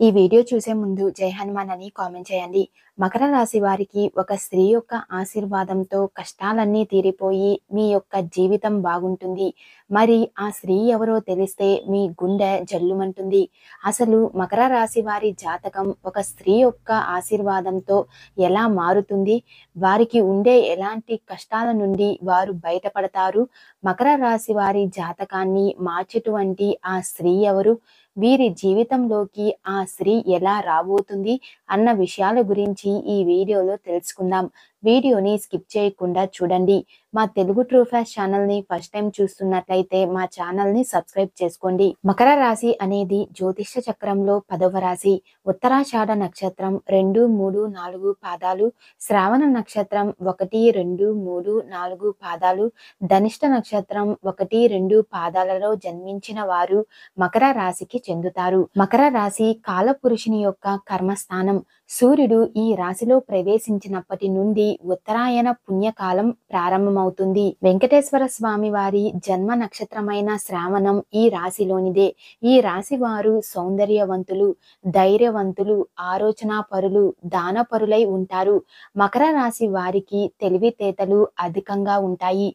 ఈ వీడియో చూసే ముందు జై హనుమాన్ అని కామెంట్ చేయండి. మకర రాశి వారికి ఒక స్త్రీ యొక్క ఆశీర్వాదంతో కష్టాలన్నీ తీరిపోయి మీ యొక్క జీవితం బాగుంటుంది. మరి ఆ స్త్రీ ఎవరో తెలిస్తే మీ గుండె జల్లుమంటుంది. అసలు మకర రాశి వారి జాతకం ఒక స్త్రీ యొక్క ఆశీర్వాదంతో ఎలా మారుతుంది? వారికి ఉండే ఎలాంటి కష్టాల నుండి వారు బయటపడతారు? మకర రాశి వారి జాతకాన్ని మార్చేటువంటి ఆ స్త్రీ ఎవరు? వీరి జీవితంలోకి ఆ స్త్రీ ఎలా రాబోతుంది అన్న విషయాల గురించి ఈ వీడియోలో తెలుసుకుందాం. వీడియోని స్కిప్ చేయకుండా చూడండి. మా తెలుగు ట్రూ ఫ్యాక్ట్స్ ఛానల్ని ఫస్ట్ టైం చూస్తున్నట్లయితే మా ఛానల్ని సబ్స్క్రైబ్ చేసుకోండి. మకర రాశి అనేది జ్యోతిష్య చక్రంలో 10వ రాశి. ఉత్తరాషాఢ నక్షత్రం 2, 3, 4 పాదాలు, శ్రావణ నక్షత్రం 1, 2, 3, 4 పాదాలు, ధనిష్ట నక్షత్రం 1, 2 పాదాలలో జన్మించిన వారు మకర రాశికి చెందుతారు. మకర రాశి కాలపురుషుని యొక్క కర్మస్థానం. సూర్యుడు ఈ రాశిలో ప్రవేశించినప్పటి నుండి ఉత్తరాయణ పుణ్యకాలం ప్రారంభమవుతుంది. వెంకటేశ్వర స్వామి వారి జన్మ నక్షత్రమైన శ్రావణం ఈ రాశిలోనిదే. ఈ రాశి వారు సౌందర్యవంతులు, ధైర్యవంతులు, ఆలోచనాపరులు, దానపరులై ఉంటారు. మకర రాశి వారికి తెలివితేటలు అధికంగా ఉంటాయి.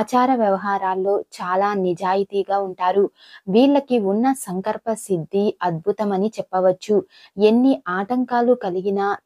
ఆచార వ్యవహారాల్లో చాలా నిజాయితీగా ఉంటారు. వీళ్ళకి ఉన్న సంకల్ప సిద్ధి అద్భుతమని చెప్పవచ్చు. ఎన్ని ఆటంకాలు కలిగినా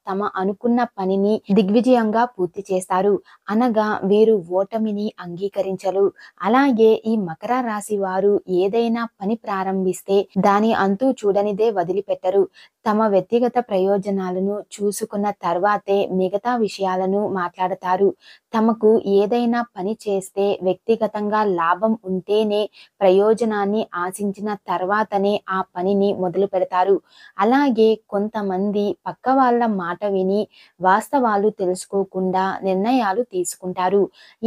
తమ అనుకున్న పనిని దిగ్విజయంగా పూర్తి చేస్తారు. అనగా వీరు ఓటమిని అంగీకరించరు. అలాగే ఈ మకర రాశి వారు ఏదైనా పని ప్రారంభిస్తే దాని అంతు చూడనిదే వదిలిపెట్టరు. తమ వ్యక్తిగత ప్రయోజనాలను చూసుకున్న తర్వాతే మిగతా విషయాలను మాట్లాడతారు. తమకు ఏదైనా పని చేస్తే వ్యక్తిగతంగా లాభం ఉంటేనే, ప్రయోజనాన్ని ఆశించిన తర్వాతనే ఆ పనిని మొదలు పెడతారు. అలాగే కొంతమంది పక్క వాళ్ళ మాట విని వాస్తవాలు తెలుసుకోకుండా నిర్ణయాలు తీసుకుంటారు.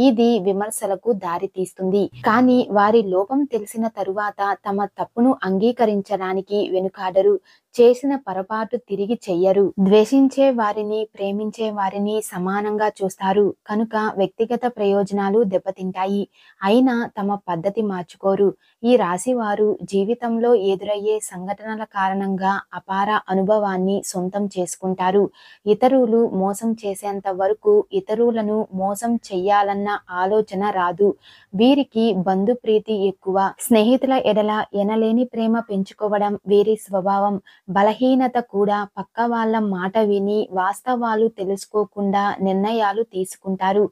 ఇది విమర్శలకు దారి తీస్తుంది. కానీ వారి లోపం తెలిసిన తరువాత తమ తప్పును అంగీకరించడానికి వెనుకాడరు. చేసిన పొరపాటు తిరిగి చెయ్యరు. ద్వేషించే వారిని, ప్రేమించే వారిని సమానంగా చూస్తారు. కనుక వ్యక్తిగత ప్రయోజనాలు దెబ్బతింటాయి. అయినా తమ పద్ధతి మార్చుకోరు. ఈ రాశి వారు జీవితంలో ఎదురయ్యే సంఘటనల కారణంగా అపార అనుభవాన్ని సొంతం చేసుకుంటారు. ఇతరులు మోసం చేసేంత వరకు ఇతరులను మోసం చెయ్యాలన్న ఆలోచన రాదు. వీరికి బంధుప్రీతి ఎక్కువ. స్నేహితుల ఎడల ఎనలేని ప్రేమ పెంచుకోవడం వీరి స్వభావం. బలహీనత కూడా పక్క వాళ్ళ మాట విని వాస్తవాలు తెలుసుకోకుండా నిర్ణయాలు తీసుకుంటారు.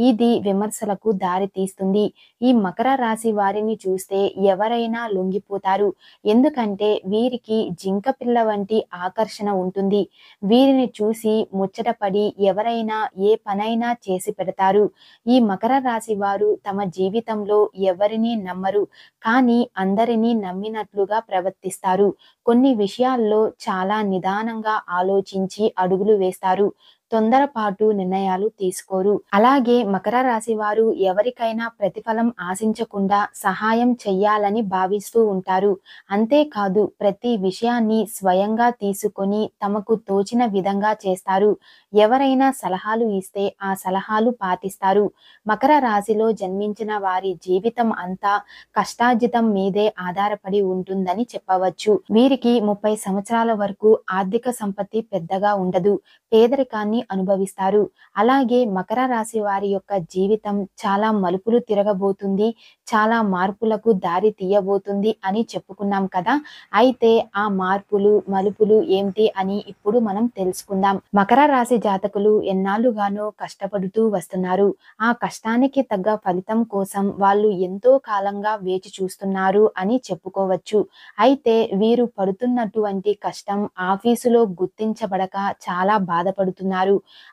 ఇది విమర్శలకు దారి తీస్తుంది. ఈ మకర రాశి వారిని చూస్తే ఎవరైనా లొంగిపోతారు. ఎందుకంటే వీరికి జింక పిల్ల వంటి ఆకర్షణ ఉంటుంది. వీరిని చూసి ముచ్చటపడి ఎవరైనా ఏ పనైనా చేసి పెడతారు. ఈ మకర రాశి వారు తమ జీవితంలో ఎవరినీ నమ్మరు. కానీ అందరినీ నమ్మినట్లుగా ప్రవర్తిస్తారు. కొన్ని విషయాల్లో చాలా నిదానంగా ఆలోచించి అడుగులు వేస్తారు. తొందరపాటు నిర్ణయాలు తీసుకోరు. అలాగే మకర రాశి వారు ఎవరికైనా ప్రతిఫలం ఆశించకుండా సహాయం చెయ్యాలని భావిస్తూ ఉంటారు. అంతేకాదు ప్రతి విషయాన్ని స్వయంగా తీసుకొని తమకు తోచిన విధంగా చేస్తారు. ఎవరైనా సలహాలు ఇస్తే ఆ సలహాలు పాటిస్తారు. మకర రాశిలో జన్మించిన వారి జీవితం అంతా కష్టార్జితం మీదే ఆధారపడి ఉంటుందని చెప్పవచ్చు. వీరికి 30 సంవత్సరాల వరకు ఆర్థిక సంపత్తి పెద్దగా ఉండదు. పేదరికాన్ని అనుభవిస్తారు. అలాగే మకర రాశి వారి యొక్క జీవితం చాలా మలుపులు తిరగబోతుంది. చాలా మార్పులకు దారి తీయబోతుంది అని చెప్పుకున్నాం కదా. అయితే ఆ మార్పులు, మలుపులు ఏమిటి అని ఇప్పుడు మనం తెలుసుకుందాం. మకర రాశి జాతకులు ఎన్నాళ్ళుగానో కష్టపడుతూ వస్తున్నారు. ఆ కష్టానికి తగ్గ ఫలితం కోసం వాళ్ళు ఎంతో కాలంగా వేచి చూస్తున్నారు అని చెప్పుకోవచ్చు. అయితే వీరు పడుతున్నటువంటి కష్టం ఆఫీసులో గుర్తించబడక చాలా బాధపడుతున్నారు.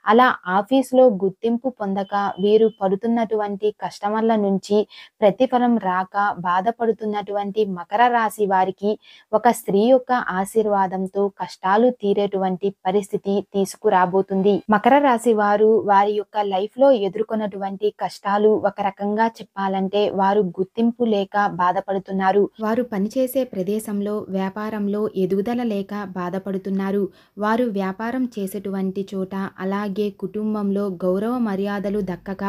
అలా ఆఫీసులో గుర్తింపు పొందక వీరు పడుతున్నటువంటి కష్టముల నుంచి ప్రతిఫలం రాక బాధపడుతున్నటువంటి మకర రాశి వారికి ఒక స్త్రీ యొక్క ఆశీర్వాదంతో కష్టాలు తీరేటువంటి పరిస్థితి తీసుకురాబోతుంది. మకర రాశి వారు వారి యొక్క లైఫ్ లో ఎదుర్కొన్నటువంటి కష్టాలు ఒక రకంగా చెప్పాలంటే వారు గుర్తింపు లేక బాధపడుతున్నారు. వారు పనిచేసే ప్రదేశంలో వ్యాపారంలో ఎదుగుదల లేక బాధపడుతున్నారు. వారు వ్యాపారం చేసేటువంటి చోట అలాగే కుటుంబంలో గౌరవ మర్యాదలు దక్కక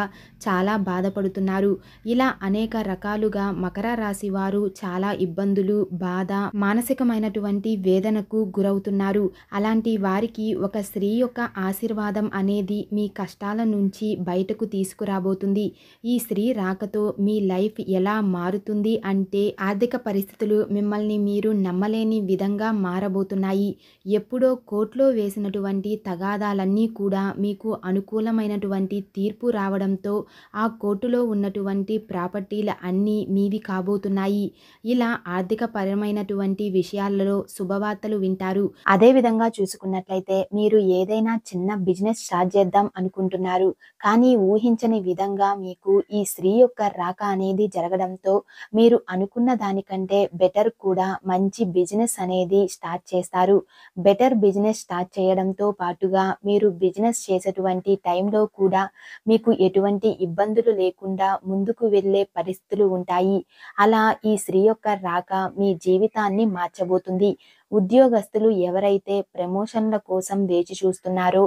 చాలా బాధపడుతున్నారు. ఇలా అనేక రకాలుగా మకర రాశి వారు చాలా ఇబ్బందులు, బాధ, మానసికమైనటువంటి వేదనకు గురవుతున్నారు. అలాంటి వారికి ఒక స్త్రీ యొక్క ఆశీర్వాదం అనేది మీ కష్టాల నుంచి బయటకు తీసుకురాబోతుంది. ఈ స్త్రీ రాకతో మీ లైఫ్ ఎలా మారుతుంది అంటే ఆర్థిక పరిస్థితులు మిమ్మల్ని మీరు నమ్మలేని విధంగా మారబోతున్నాయి. ఎప్పుడో కోర్టులో వేసినటువంటి తగాదాలన్నీ కూడా మీకు అనుకూలమైనటువంటి తీర్పు రావడంతో ఆ కోర్టులో ఉన్నటువంటి ప్రాపర్టీలు అన్నీ మీవి కాబోతున్నాయి. ఇలా ఆర్థిక పరమైనటువంటి విషయాలలో శుభవార్తలు వింటారు. అదే విధంగా చూసుకున్నట్లయితే మీరు ఏదైనా చిన్న బిజినెస్ స్టార్ట్ చేద్దాం అనుకుంటున్నారు. కానీ ఊహించని విధంగా మీకు ఈ స్త్రీ యొక్క రాక అనేది జరగడంతో మీరు అనుకున్న దానికంటే బెటర్ కూడా మంచి బిజినెస్ అనేది స్టార్ట్ చేస్తారు. బెటర్ బిజినెస్ స్టార్ట్ చేయడంతో పాటుగా మీరు బిజినెస్ చేసేటువంటి టైంలో కూడా మీకు ఎటువంటి ఇబ్బందులు లేకుండా ముందుకు వెళ్ళే పరిస్థితులు ఉంటాయి. అలా ఈ స్త్రీ యొక్క రాక మీ జీవితాన్ని మార్చబోతుంది. ఉద్యోగస్తులు ఎవరైతే ప్రమోషన్ల కోసం వేచి చూస్తున్నారో,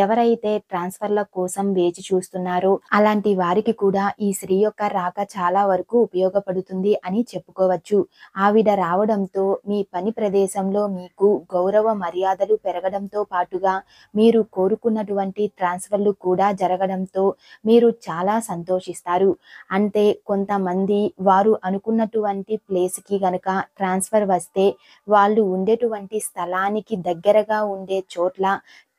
ఎవరైతే ట్రాన్స్ఫర్ల కోసం వేచి చూస్తున్నారో అలాంటి వారికి కూడా ఈ స్త్రీ యొక్క రాక చాలా వరకు ఉపయోగపడుతుంది అని చెప్పుకోవచ్చు. ఆవిడ రావడంతో మీ పని ప్రదేశంలో మీకు గౌరవ మర్యాదలు పెరగడంతో పాటుగా మీరు కోరుకున్నటువంటి ట్రాన్స్ఫర్లు కూడా జరగడంతో మీరు చాలా సంతోషిస్తారు. అంటే కొంతమంది వారు అనుకున్నటువంటి ప్లేస్కి గనక ట్రాన్స్ఫర్ వస్తే వాళ్ళు ఉండేటువంటి స్థలానికి దగ్గరగా ఉండే చోట్ల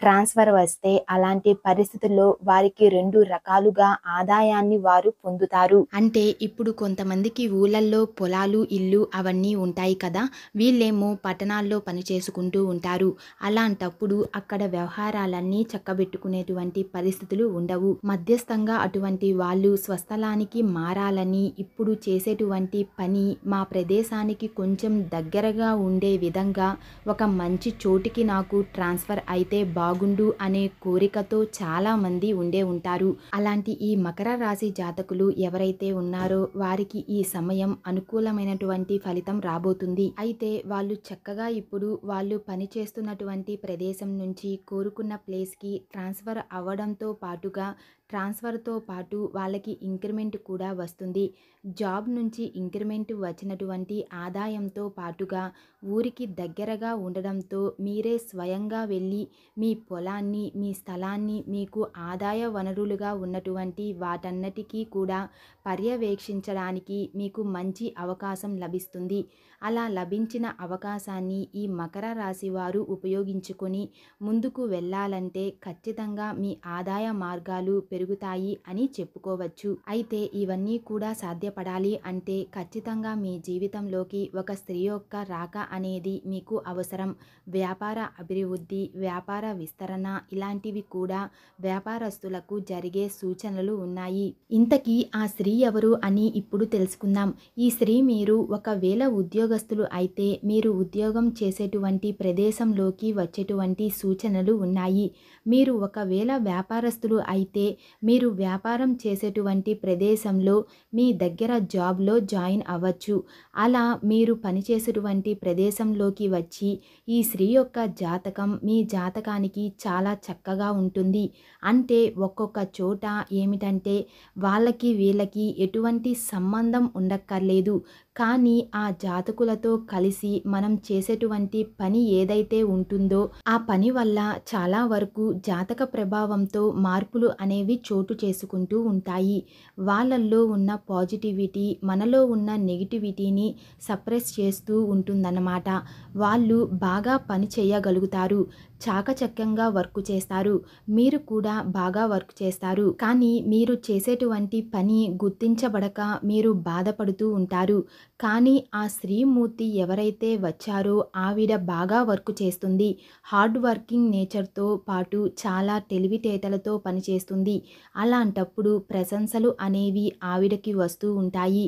ట్రాన్స్ఫర్ వస్తే అలాంటి పరిస్థితుల్లో వారికి 2 రకాలుగా ఆదాయాన్ని వారు పొందుతారు. అంటే ఇప్పుడు కొంతమందికి ఊళ్ళల్లో పొలాలు, ఇల్లు అవన్నీ ఉంటాయి కదా, వీళ్ళేమో పట్టణాల్లో పని చేసుకుంటూ ఉంటారు. అలాంటప్పుడు అక్కడ వ్యవహారాలన్నీ చక్కబెట్టుకునేటువంటి పరిస్థితులు ఉండవు. మధ్యస్థంగా అటువంటి వాళ్ళు స్వస్థలానికి మారాలని ఇప్పుడు చేసేటువంటి పని మా ప్రదేశానికి కొంచెం దగ్గరగా ఉండే విధంగా ఒక మంచి చోటికి నాకు ట్రాన్స్ఫర్ అయితే బాగుండు అనే కోరికతో చాలా మంది ఉండే ఉంటారు. అలాంటి ఈ మకర రాశి జాతకులు ఎవరైతే ఉన్నారో వారికి ఈ సమయం అనుకూలమైనటువంటి ఫలితం రాబోతుంది. అయితే వాళ్ళు చక్కగా ఇప్పుడు వాళ్ళు పని చేస్తున్నటువంటి ప్రదేశం నుంచి కోరుకున్న ప్లేస్కి ట్రాన్స్ఫర్ అవ్వడంతో పాటుగా ట్రాన్స్ఫర్తో పాటు వాళ్ళకి ఇంక్రిమెంట్ కూడా వస్తుంది. జాబ్ నుంచి ఇంక్రిమెంట్ వచ్చినటువంటి ఆదాయంతో పాటుగా ఊరికి దగ్గరగా ఉండడంతో మీరే స్వయంగా వెళ్ళి మీ పొలాన్ని, మీ స్థలాన్ని, మీకు ఆదాయ వనరులుగా ఉన్నటువంటి వాటన్నిటికీ కూడా పర్యవేక్షించడానికి మీకు మంచి అవకాశం లభిస్తుంది. అలా లభించిన అవకాశాన్ని ఈ మకర రాశి వారు ఉపయోగించుకొని ముందుకు వెళ్ళాలంటే ఖచ్చితంగా మీ ఆదాయ మార్గాలు పెరుగుతాయి అని చెప్పుకోవచ్చు. అయితే ఇవన్నీ కూడా సాధ్యపడాలి అంటే ఖచ్చితంగా మీ జీవితంలోకి ఒక స్త్రీ యొక్క రాక అనేది మీకు అవసరం. వ్యాపార అభివృద్ధి, వ్యాపార విస్తరణ ఇలాంటివి కూడా వ్యాపారస్తులకు జరిగే సూచనలు ఉన్నాయి. ఇంతకీ ఆ స్త్రీ ఎవరు అని ఇప్పుడు తెలుసుకుందాం. ఈ స్త్రీ మీరు ఒకవేళ ఉద్యోగస్తులు అయితే మీరు ఉద్యోగం చేసేటువంటి ప్రదేశంలోకి వచ్చేటువంటి సూచనలు ఉన్నాయి. మీరు ఒకవేళ వ్యాపారస్తులు అయితే మీరు వ్యాపారం చేసేటువంటి ప్రదేశంలో మీ దగ్గర జాబ్లో జాయిన్ అవ్వచ్చు. అలా మీరు పనిచేసేటువంటి ప్రదేశంలోకి వచ్చి ఈ స్త్రీ యొక్క జాతకం మీ జాతకానికి చాలా చక్కగా ఉంటుంది. అంటే ఒక్కొక్క చోట ఏమిటంటే వాళ్ళకి వీళ్ళకి ఎటువంటి సంబంధం ఉండక్కర్లేదు. కానీ ఆ జాతకులతో కలిసి మనం చేసేటువంటి పని ఏదైతే ఉంటుందో ఆ పని వల్ల చాలా వరకు జాతక ప్రభావంతో మార్పులు అనేవి చోటు చేసుకుంటూ ఉంటాయి. వాళ్ళల్లో ఉన్న పాజిటివిటీ మనలో ఉన్న నెగిటివిటీని సప్రెస్ చేస్తూ ఉంటుందన్నమాట. వాళ్ళు బాగా పని చేయగలుగుతారు, చాకచక్యంగా వర్క్ చేస్తారు, మీరు కూడా బాగా వర్క్ చేస్తారు. కానీ మీరు చేసేటువంటి పని గుర్తించబడక మీరు బాధపడుతూ ఉంటారు. కానీ ఆ స్త్రీమూర్తి ఎవరైతే వచ్చారో ఆవిడ బాగా వర్క్ చేస్తుంది. హార్డ్ వర్కింగ్ నేచర్తో పాటు చాలా తెలివితేటలతో పనిచేస్తుంది. అలాంటప్పుడు ప్రశంసలు అనేవి ఆవిడకి వస్తూ ఉంటాయి.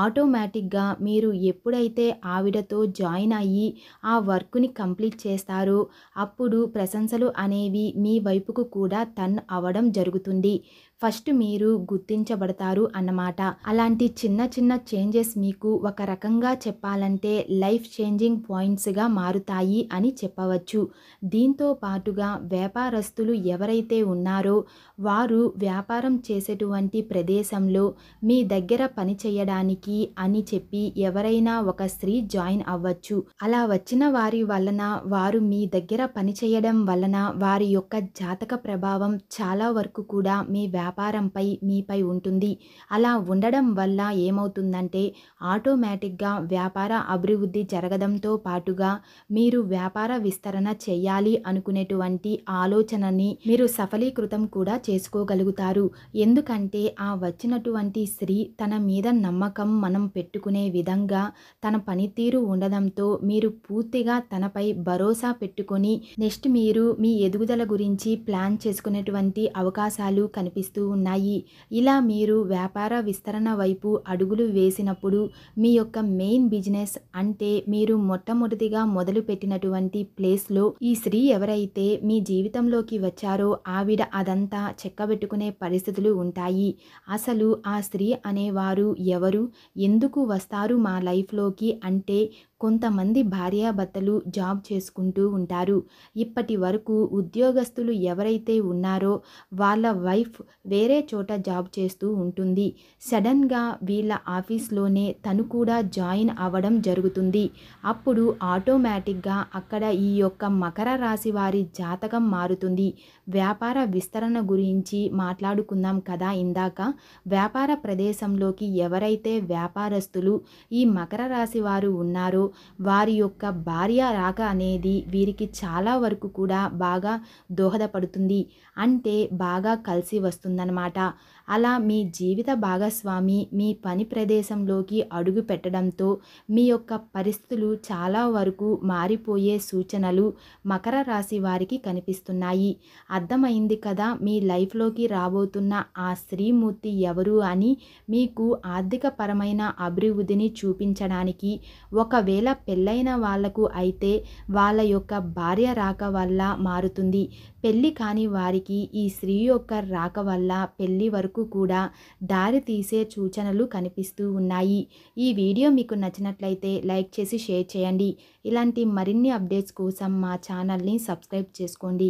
ఆటోమేటిక్గా మీరు ఎప్పుడైతే ఆవిడతో జాయిన్ అయ్యి ఆ వర్క్ని కంప్లీట్ చేస్తారో అప్పుడు ప్రశంసలు అనేవి మీ వైపుకు కూడా టర్న్ అవ్వడం జరుగుతుంది. ఫస్ట్ మీరు గుర్తించబడతారు అన్నమాట. అలాంటి చిన్న చిన్న చేంజెస్ మీకు ఒక ఒక రకంగా చెప్పాలంటే లైఫ్ చేంజింగ్ పాయింట్స్‌గా మారుతాయి అని చెప్పవచ్చు. దీంతో పాటుగా వ్యాపారస్తులు ఎవరైతే ఉన్నారో వారు వ్యాపారం చేసేటువంటి ప్రదేశంలో మీ దగ్గర పని చేయడానికి అని చెప్పి ఎవరైనా ఒక స్త్రీ జాయిన్ అవ్వచ్చు. అలా వచ్చిన వారి వలన వారు మీ దగ్గర పని చేయడం వలన వారి యొక్క జాతక ప్రభావం చాలా వరకు కూడా మీ వ్యాపారంపై మీపై ఉంటుంది. అలా ఉండడం వల్ల ఏమవుతుందంటే ఆటోమేటిక్‌గా వ్యాపార అభివృద్ధి జరగడంతో పాటుగా మీరు వ్యాపార విస్తరణ చేయాలి అనుకునేటువంటి ఆలోచనని మీరు సఫలీకృతం కూడా చేసుకోగలుగుతారు. ఎందుకంటే ఆ వచ్చినటువంటి స్త్రీ తన మీద నమ్మకం మనం పెట్టుకునే విధంగా తన పనితీరు ఉండడంతో మీరు పూర్తిగా తనపై భరోసా పెట్టుకొని నెక్స్ట్ మీరు మీ ఎదుగుదల గురించి ప్లాన్ చేసుకునేటువంటి అవకాశాలు కనిపిస్తూ ఉన్నాయి. ఇలా మీరు వ్యాపార విస్తరణ వైపు అడుగులు వేసినప్పుడు మీ యొక్క మెయిన్ బిజినెస్ అంటే మీరు మొట్టమొదటిగా మొదలుపెట్టినటువంటి ప్లేస్‌లో ఈ స్త్రీ ఎవరైతే మీ జీవితంలోకి వచ్చారో ఆవిడ అదంతా చక్కబెట్టుకునే పరిస్థితులు ఉంటాయి. అసలు ఆ స్త్రీ అనేవారు ఎవరు? ఎందుకు వస్తారు మా లైఫ్‌లోకి అంటే కొంతమంది భార్యాభర్తలు జాబ్ చేసుకుంటూ ఉంటారు. ఇప్పటి వరకు ఉద్యోగస్తులు ఎవరైతే ఉన్నారో వాళ్ళ వైఫ్ వేరే చోట జాబ్ చేస్తూ ఉంటుంది. సడన్‌గా వీళ్ళ ఆఫీస్‌లోనే తను కూడా జాయిన్ అవ్వడం జరుగుతుంది. అప్పుడు ఆటోమేటిక్‌గా అక్కడ ఈ యొక్క మకర రాశి వారి జాతకం మారుతుంది. వ్యాపార విస్తరణ గురించి మాట్లాడుకున్నాం కదా ఇందాక. వ్యాపార ప్రదేశంలోకి ఎవరైతే వ్యాపారస్తులు ఈ మకర రాశి వారు ఉన్నారో వారి యొక్క భార్య రాక అనేది వీరికి చాలా వరకు కూడా బాగా దోహదపడుతుంది. అంటే బాగా కలిసి వస్తుందన్నమాట. అలా మీ జీవిత భాగస్వామి మీ పని ప్రదేశంలోకి అడుగు పెట్టడంతో మీ యొక్క పరిస్థితులు చాలా వరకు మారిపోయే సూచనలు మకర రాశి వారికి కనిపిస్తున్నాయి. అర్థమైంది కదా మీ లైఫ్‌లోకి రాబోతున్న ఆ స్త్రీమూర్తి ఎవరు అని. మీకు ఆర్థిక పరమైన అభివృద్ధిని చూపించడానికి ఒకవేళ పెళ్ళైన వాళ్లకు అయితే వాళ్ళ యొక్క భార్య రాక వల్ల మారుతుంది. పెళ్ళి కాని వారికి ఈ స్త్రీ యొక్క రాక వల్ల పెళ్ళి వరకు కూడా దారి తీసే సూచనలు కనిపిస్తూ ఉన్నాయి. ఈ వీడియో మీకు నచ్చినట్లయితే లైక్ చేసి షేర్ చేయండి. ఇలాంటి మరిన్ని అప్డేట్స్ కోసం మా ఛానల్ని సబ్స్క్రైబ్ చేసుకోండి.